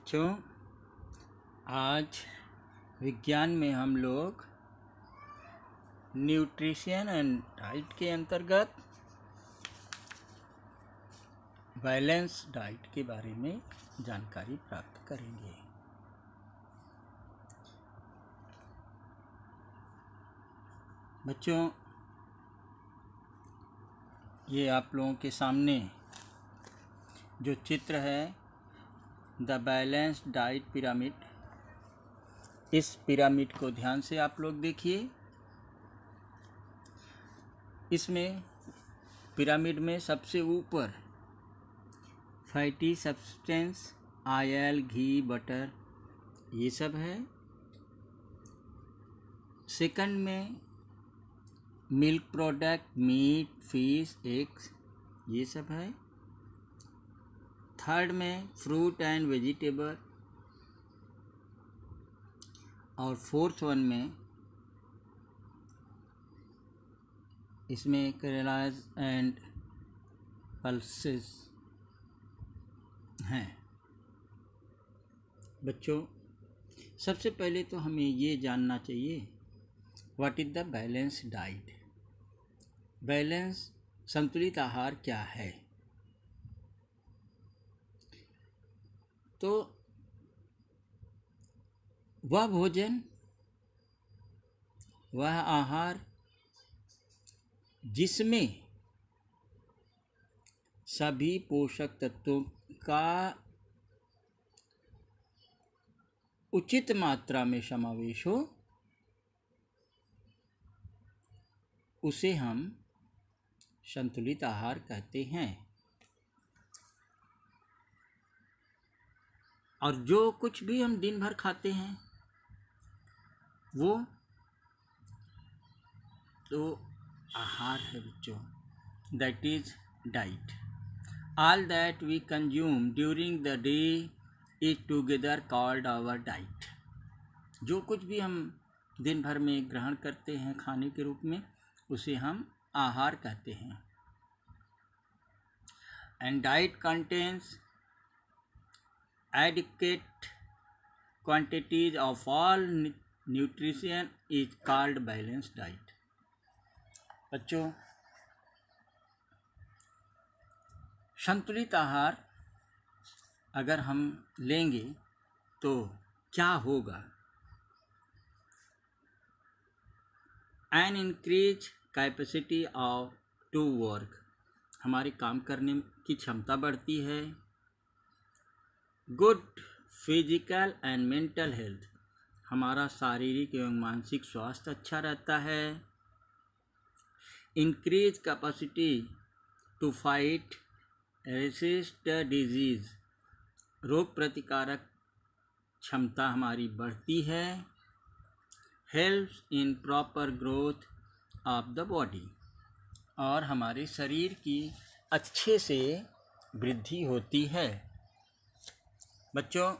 बच्चों, आज विज्ञान में हम लोग न्यूट्रिशन एंड डाइट के अंतर्गत बैलेंस डाइट के बारे में जानकारी प्राप्त करेंगे। बच्चों, ये आप लोगों के सामने जो चित्र है द बैलेंस डाइट पिरामिड, इस पिरामिड को ध्यान से आप लोग देखिए। इसमें पिरामिड में सबसे ऊपर फैटी सब्सटेंस, ऑयल, घी, बटर, ये सब है। सेकंड में milk product, meat, fish, eggs, ये सब है। थर्ड में फ्रूट एंड वेजिटेबल, और फोर्थ वन में इसमें केरलाज एंड पल्सेस हैं। बच्चों, सबसे पहले तो हमें ये जानना चाहिए what is the balance diet. Balance संतुलित आहार क्या है? तो वह भोजन, वह आहार जिसमें सभी पोषक तत्वों का उचित मात्रा में समावेश हो, उसे हम संतुलित आहार कहते हैं। और जो कुछ भी हम दिन भर खाते हैं वो तो आहार है बच्चों। That is diet. All that we consume during the day is together called our diet. जो कुछ भी हम दिन भर में ग्रहण करते हैं खाने के रूप में, उसे हम आहार कहते हैं। And diet contains adequate quantities of all nutrition is called balanced diet। बच्चों, संतुलित आहार अगर हम लेंगे तो क्या होगा? An increased capacity of to work, हमारी काम करने की क्षमता बढ़ती है। Good physical and mental health, हमारा शारीरिक एवं मानसिक स्वास्थ्य अच्छा रहता है। Increase capacity to fight resist disease, रोग प्रतिकारक क्षमता हमारी बढ़ती है। Helps in proper growth of the body, और हमारे शरीर की अच्छे से वृद्धि होती है। बच्चों,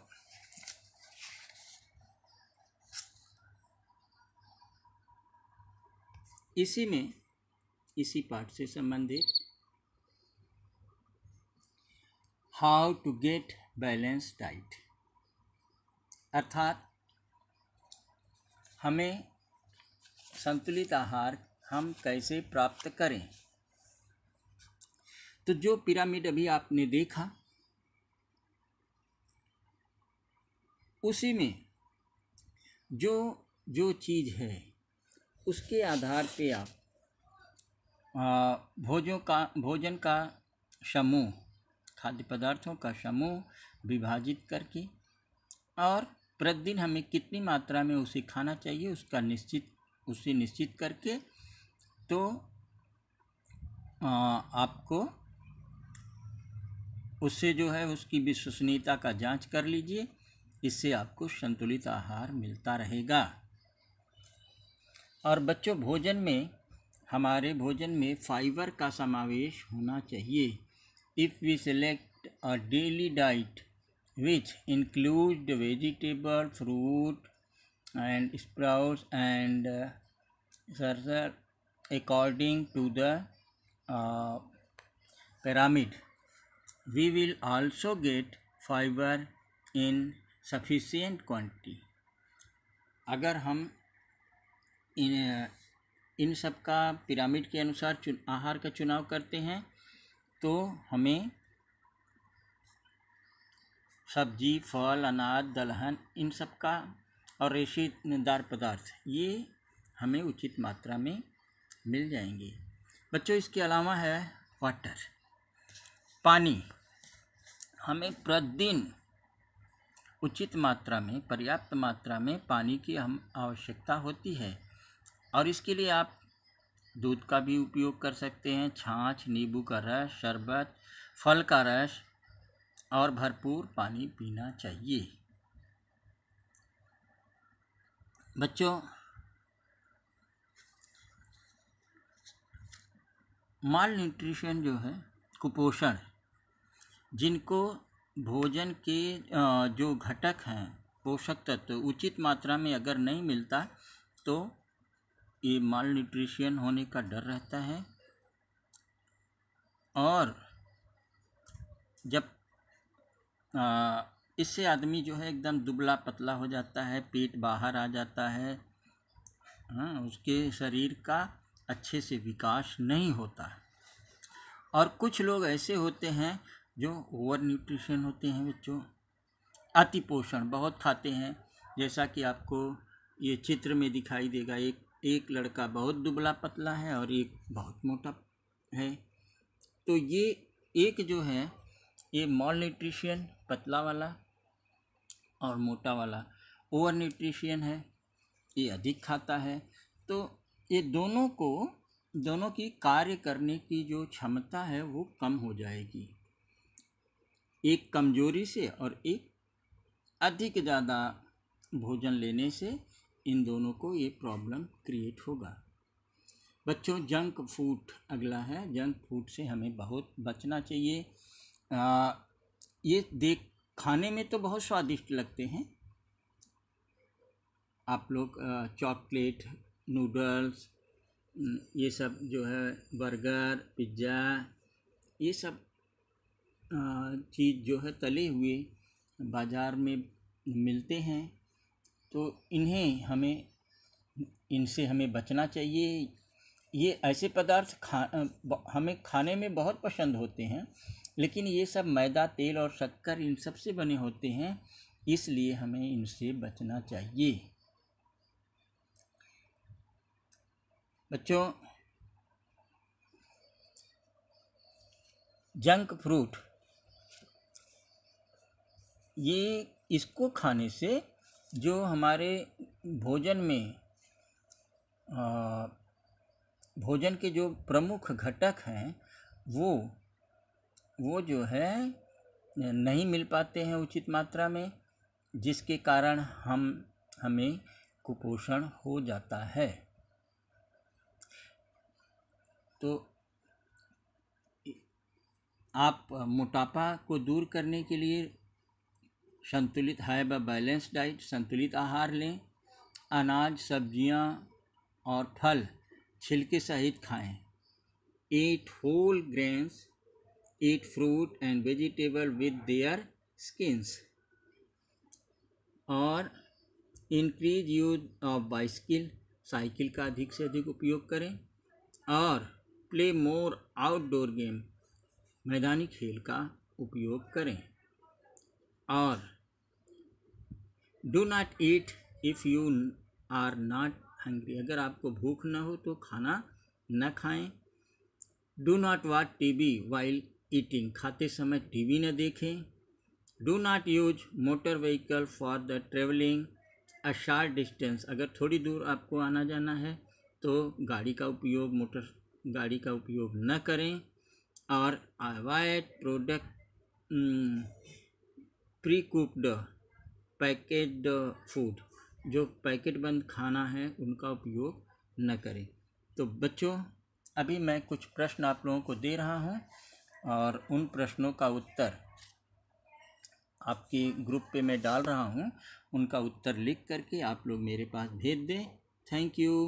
इसी पाठ से संबंधित how to get balance diet, अर्थात हमें संतुलित आहार हम कैसे प्राप्त करें। तो जो पिरामिड अभी आपने देखा, उसी में जो जो चीज़ है उसके आधार पे आप भोजन का समूह, खाद्य पदार्थों का समूह विभाजित करके, और प्रतिदिन हमें कितनी मात्रा में उसे खाना चाहिए उसे निश्चित करके, तो आपको उससे जो है उसकी विश्वसनीयता का जांच कर लीजिए। इससे आपको संतुलित आहार मिलता रहेगा। और बच्चों, हमारे भोजन में फाइबर का समावेश होना चाहिए। If we select a daily diet which include vegetable, fruit and sprouts and according to the pyramid, we will also get fiber in sufficient quantity। अगर हम इन सब का पिरामिड के अनुसार आहार का चुनाव करते हैं तो हमें सब्जी, फल, अनाज, दलहन इन सब का और रेशेदार पदार्थ ये हमें उचित मात्रा में मिल जाएंगे। बच्चों, इसके अलावा है वाटर, पानी। हमें प्रतिदिन उचित मात्रा में, पर्याप्त मात्रा में पानी की हम आवश्यकता होती है और इसके लिए आप दूध का भी उपयोग कर सकते हैं, छाछ, नींबू का रस, शरबत, फल का रस और भरपूर पानी पीना चाहिए। बच्चों, माल न्यूट्रिशन जो है, कुपोषण, जिनको भोजन के जो घटक हैं, पोषक तत्व उचित मात्रा में अगर नहीं मिलता तो ये माल न्यूट्रिशन होने का डर रहता है और जब इससे आदमी जो है एकदम दुबला पतला हो जाता है, पेट बाहर आ जाता है, उसके शरीर का अच्छे से विकास नहीं होता। और कुछ लोग ऐसे होते हैं जो ओवर न्यूट्रिशन होते हैं बच्चों, अति पोषण, बहुत खाते हैं। जैसा कि आपको ये चित्र में दिखाई देगा, एक लड़का बहुत दुबला पतला है और एक बहुत मोटा है। तो ये एक जो है ये माल न्यूट्रिशन, पतला वाला और मोटा वाला। ओवर न्यूट्रिशन है, ये अधिक खाता है। तो ये दोनों की कार्य करने की जो क्षमता है वो कम हो जाएगी, एक कमजोरी से और एक अधिक ज़्यादा भोजन लेने से इन दोनों को ये प्रॉब्लम क्रिएट होगा। बच्चों, जंक फूड अगला है। जंक फूड से हमें बहुत बचना चाहिए। ये खाने में तो बहुत स्वादिष्ट लगते हैं। आप लोग चॉकलेट, नूडल्स, ये सब जो है, बर्गर, पिज़्ज़ा, ये सब चीज़ जो है तले हुए बाज़ार में मिलते हैं, तो इनसे हमें बचना चाहिए। ये ऐसे पदार्थ हमें खाने में बहुत पसंद होते हैं, लेकिन ये सब मैदा, तेल और शक्कर इन सब से बने होते हैं, इसलिए हमें इनसे बचना चाहिए। बच्चों, जंक फ्रूट, इसको खाने से जो हमारे भोजन के जो प्रमुख घटक हैं वो जो है नहीं मिल पाते हैं उचित मात्रा में, जिसके कारण हमें कुपोषण हो जाता है। तो आप मोटापा को दूर करने के लिए संतुलित बैलेंस डाइट, संतुलित आहार लें। अनाज, सब्जियां और फल छिलके सहित खाएं। Eat whole grains, eat fruit and vegetable with their skins। और इंक्रीज यूज ऑफ साइकिल का अधिक से अधिक उपयोग करें और प्ले मोर आउटडोर गेम, मैदानी खेल का उपयोग करें। और do not eat if you are not hungry, अगर आपको भूख ना हो तो खाना न खाएं। Do not watch TV while eating, खाते समय टीवी न देखें। Do not use motor vehicle for the travelling a short distance, अगर थोड़ी दूर आपको आना जाना है तो मोटर गाड़ी का उपयोग न करें। और avoid pre cooked packaged food, जो पैकेट बंद खाना है उनका उपयोग न करें। तो बच्चों, अभी मैं कुछ प्रश्न आप लोगों को दे रहा हूं और उन प्रश्नों का उत्तर आपके ग्रुप पे मैं डाल रहा हूं, उनका उत्तर लिख करके आप लोग मेरे पास भेज दें। Thank you.